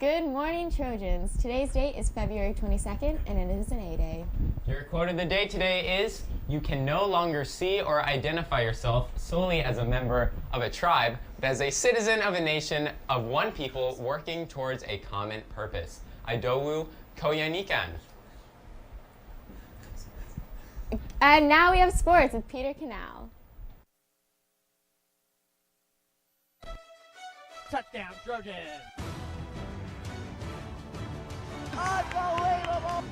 Good morning, Trojans. Today's date is February 22nd, and it is an A-Day. Your quote of the day today is, "You can no longer see or identify yourself solely as a member of a tribe, but as a citizen of a nation of one people working towards a common purpose." Idowu Koyanikan. And now we have sports with Peter Canal. Touchdown, Trojan! Unbelievable!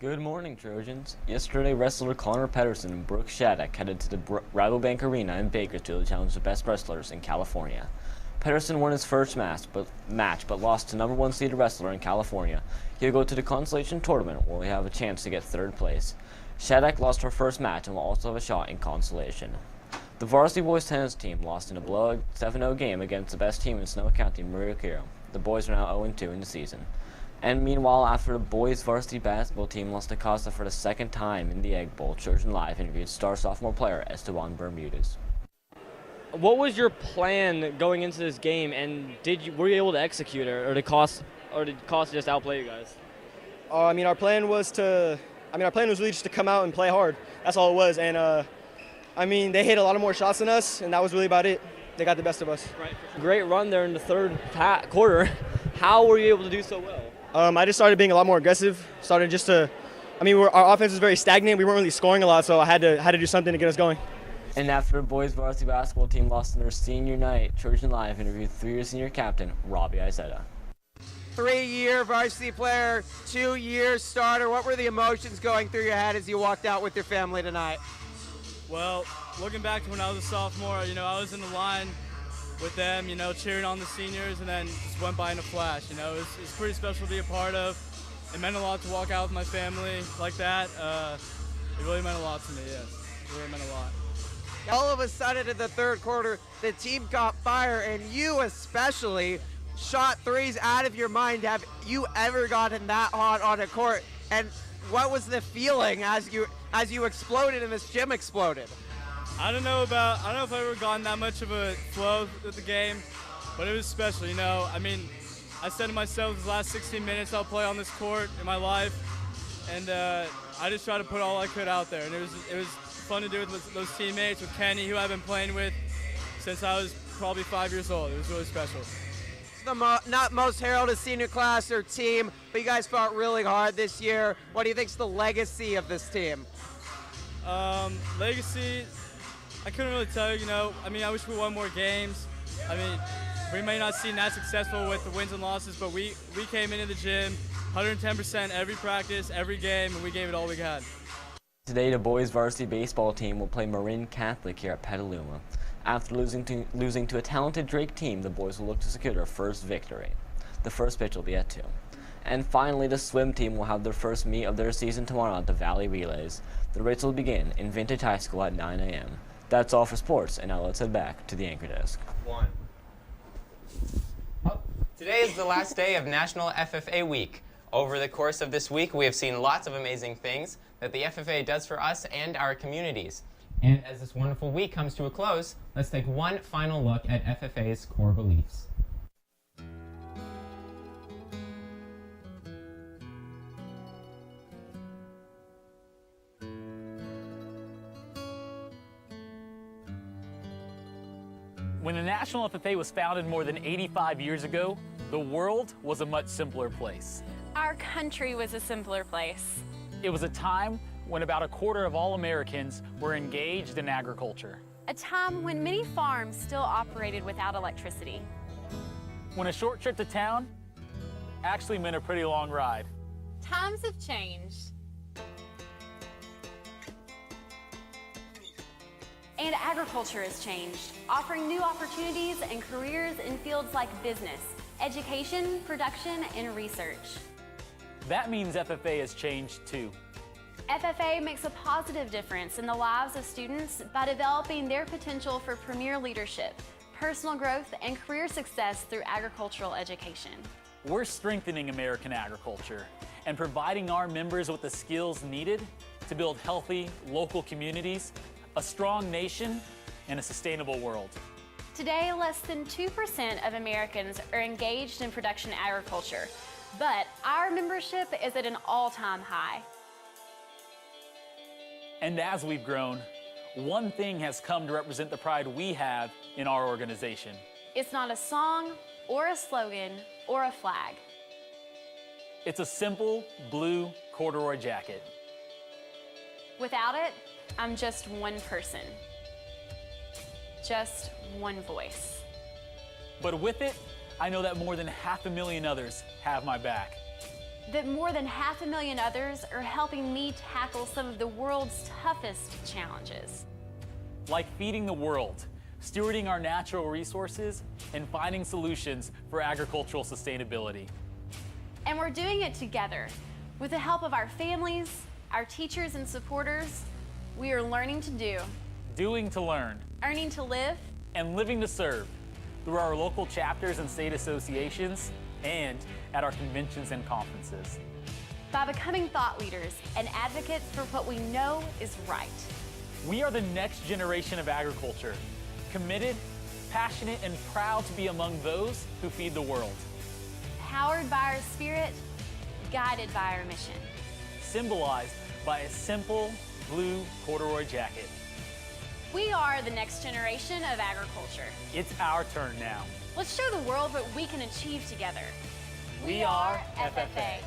Good morning, Trojans. Yesterday, wrestler Connor Pedersen and Brooke Shattuck headed to the Rabobank Arena in Bakersfield to challenge the best wrestlers in California. Pedersen won his first match but lost to number 1 seeded wrestler in California. He'll go to the consolation tournament where he'll have a chance to get 3rd place. Shattuck lost her first match and will also have a shot in consolation. The varsity boys tennis team lost in a blowout 7-0 game against the best team in Sonoma County, Merklin. The boys are now 0-2 in the season. And meanwhile, after the boys varsity basketball team lost to Costa for the 2nd time in the Egg Bowl, Trojan Live interviewed star sophomore player Esteban Bermudez. What was your plan going into this game, and were you able to execute it, or did Costa just outplay you guys? Our plan was really just to come out and play hard. That's all it was. And they hit a lot of more shots than us, and that was really about it. They got the best of us. Right. Great run there in the third quarter. How were you able to do so well? I just started being a lot more aggressive. Our offense was very stagnant. We weren't really scoring a lot, so I had to do something to get us going. And after the boys varsity basketball team lost on their senior night, Trojan Live interviewed 3-year senior captain Robbie Izetta. 3-year varsity player, 2-year starter. What were the emotions going through your head as you walked out with your family tonight? Well, looking back to when I was a sophomore, I was in the line with them, cheering on the seniors, and then just went by in a flash. It was pretty special to be a part of. It meant a lot to walk out with my family like that. It really meant a lot to me, yes. It really meant a lot. All of a sudden in the third quarter, the team caught fire, and you especially shot threes out of your mind. Have you ever gotten that hot on a court? And what was the feeling as you exploded and this gym exploded? I don't know if I've ever gotten that much of a flow with the game, but it was special, I said to myself, the last 16 minutes I'll play on this court in my life, and I just tried to put all I could out there, and it was fun to do with those teammates, with Kenny, who I've been playing with since I was probably 5 years old. It was really special. It's the not most heralded senior class or team, but you guys fought really hard this year. What do you think's the legacy of this team? Legacy, I couldn't really tell you, I wish we won more games. We may not seem that successful with the wins and losses, but we came into the gym 110% every practice, every game, and we gave it all we had. Today, the boys varsity baseball team will play Marin Catholic here at Petaluma. After losing to a talented Drake team, the boys will look to secure their first victory. The first pitch will be at 2. And finally, the swim team will have their first meet of their season tomorrow at the Valley Relays. The race will begin in Vintage High School at 9 a.m. That's all for sports, and now let's head back to the anchor desk. Today is the last day of National FFA Week. Over the course of this week, we have seen lots of amazing things that the FFA does for us and our communities. And as this wonderful week comes to a close, let's take one final look at FFA's core beliefs. When the National FFA was founded more than 85 years ago, the world was a much simpler place. Our country was a simpler place. It was a time when about a quarter of all Americans were engaged in agriculture. A time when many farms still operated without electricity. When a short trip to town actually meant a pretty long ride. Times have changed. And agriculture has changed, offering new opportunities and careers in fields like business, education, production, and research. That means FFA has changed too. FFA makes a positive difference in the lives of students by developing their potential for premier leadership, personal growth, and career success through agricultural education. We're strengthening American agriculture and providing our members with the skills needed to build healthy local communities, a strong nation, and a sustainable world. Today, less than 2% of Americans are engaged in production agriculture, but our membership is at an all-time high. And as we've grown, one thing has come to represent the pride we have in our organization. It's not a song or a slogan or a flag. It's a simple blue corduroy jacket. Without it, I'm just one person. Just one voice. But with it, I know that more than 500,000 others have my back. That more than 500,000 others are helping me tackle some of the world's toughest challenges. Like feeding the world, stewarding our natural resources, and finding solutions for agricultural sustainability. And we're doing it together. With the help of our families, our teachers and supporters, we are learning to do, Doing to learn, earning to live, and living to serve through our local chapters and state associations and at our conventions and conferences. by becoming thought leaders and advocates for what we know is right. We are the next generation of agriculture, committed, passionate, and proud to be among those who feed the world. Powered by our spirit, guided by our mission. Symbolized by a simple blue corduroy jacket. We are the next generation of agriculture. It's our turn now. Let's show the world what we can achieve together. We are FFA.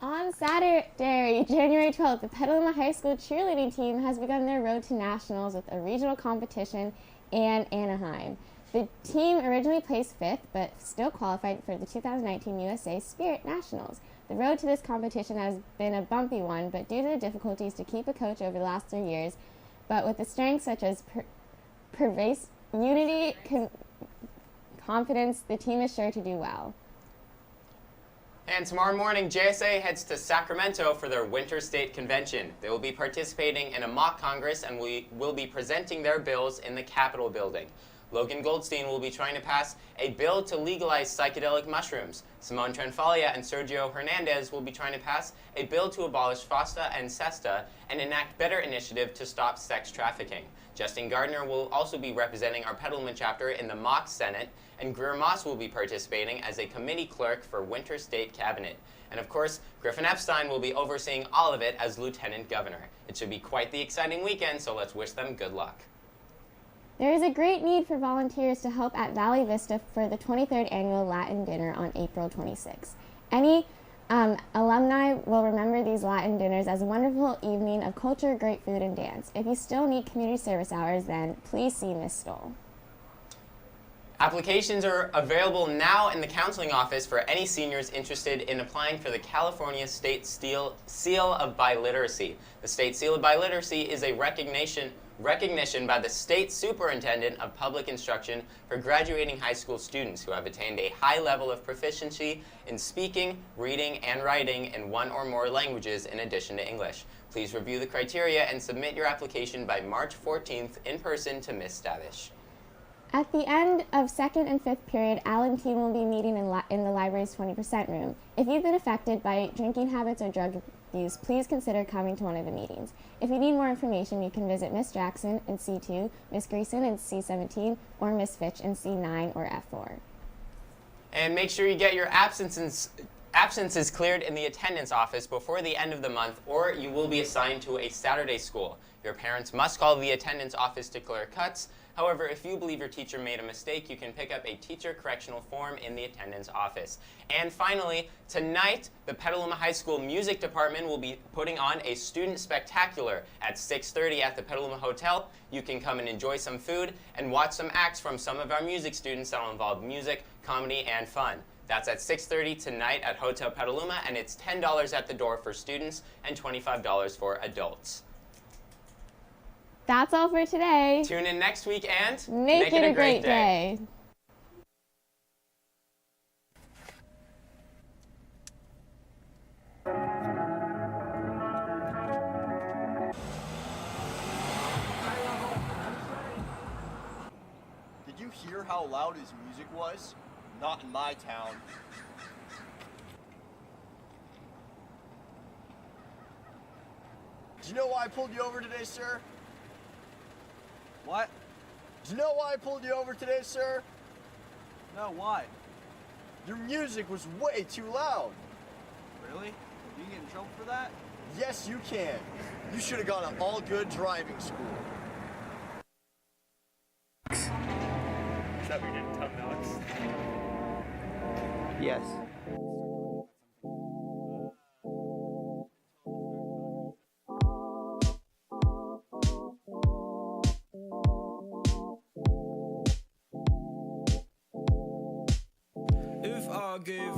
On Saturday, January 12th, the Petaluma High School cheerleading team has begun their road to nationals with a regional competition in Anaheim. The team originally placed 5th, but still qualified for the 2019 USA Spirit Nationals. The road to this competition has been a bumpy one, but due to the difficulties to keep a coach over the last 3 years, but with the strengths such as pervasive unity, confidence, the team is sure to do well. And tomorrow morning, JSA heads to Sacramento for their Winter State Convention. They will be participating in a mock Congress and we will be presenting their bills in the Capitol building. Logan Goldstein will be trying to pass a bill to legalize psychedelic mushrooms. Simone Trenfalia and Sergio Hernandez will be trying to pass a bill to abolish FOSTA and SESTA and enact better initiative to stop sex trafficking. Justin Gardner will also be representing our Petaluma chapter in the mock Senate, and Greer Moss will be participating as a committee clerk for Winter State Cabinet. And of course, Griffin Epstein will be overseeing all of it as Lieutenant Governor. It should be quite the exciting weekend, so let's wish them good luck. There is a great need for volunteers to help at Valley Vista for the 23rd Annual Latin Dinner on April 26th. Any alumni will remember these Latin dinners as a wonderful evening of culture, great food, and dance. If you still need community service hours, then please see Ms. Stoll. Applications are available now in the counseling office for any seniors interested in applying for the California State Seal of Biliteracy. The State Seal of Biliteracy is a recognition by the State Superintendent of Public Instruction for graduating high school students who have attained a high level of proficiency in speaking, reading, and writing in one or more languages in addition to English. Please review the criteria and submit your application by March 14th in person to Ms. Stavish. At the end of 2nd and 5th period, Al and team will be meeting in the library's 20% room. If you've been affected by drinking habits or drug abuse, please consider coming to one of the meetings. If you need more information, you can visit Ms. Jackson in C2, Ms. Greason in C17, or Ms. Fitch in C9 or F4. And make sure you get your absences cleared in the attendance office before the end of the month, or you will be assigned to a Saturday school. Your parents must call the attendance office to clear cuts. However, if you believe your teacher made a mistake, you can pick up a teacher correctional form in the attendance office. And finally, tonight, the Petaluma High School Music Department will be putting on a student spectacular at 6:30 at the Petaluma Hotel. You can come and enjoy some food and watch some acts from some of our music students that will involve music, comedy, and fun. That's at 6:30 tonight at Hotel Petaluma, and it's $10 at the door for students and $25 for adults. That's all for today. Tune in next week and make it a great day. Did you hear how loud his music was? Not in my town. Do you know why I pulled you over today, sir? What? Do you know why I pulled you over today, sir? No, why? Your music was way too loud. Really? You get in trouble for that? Yes, you can. You should have gone to all good driving school. Is that what you didn't tell Knox? Yes. If I gave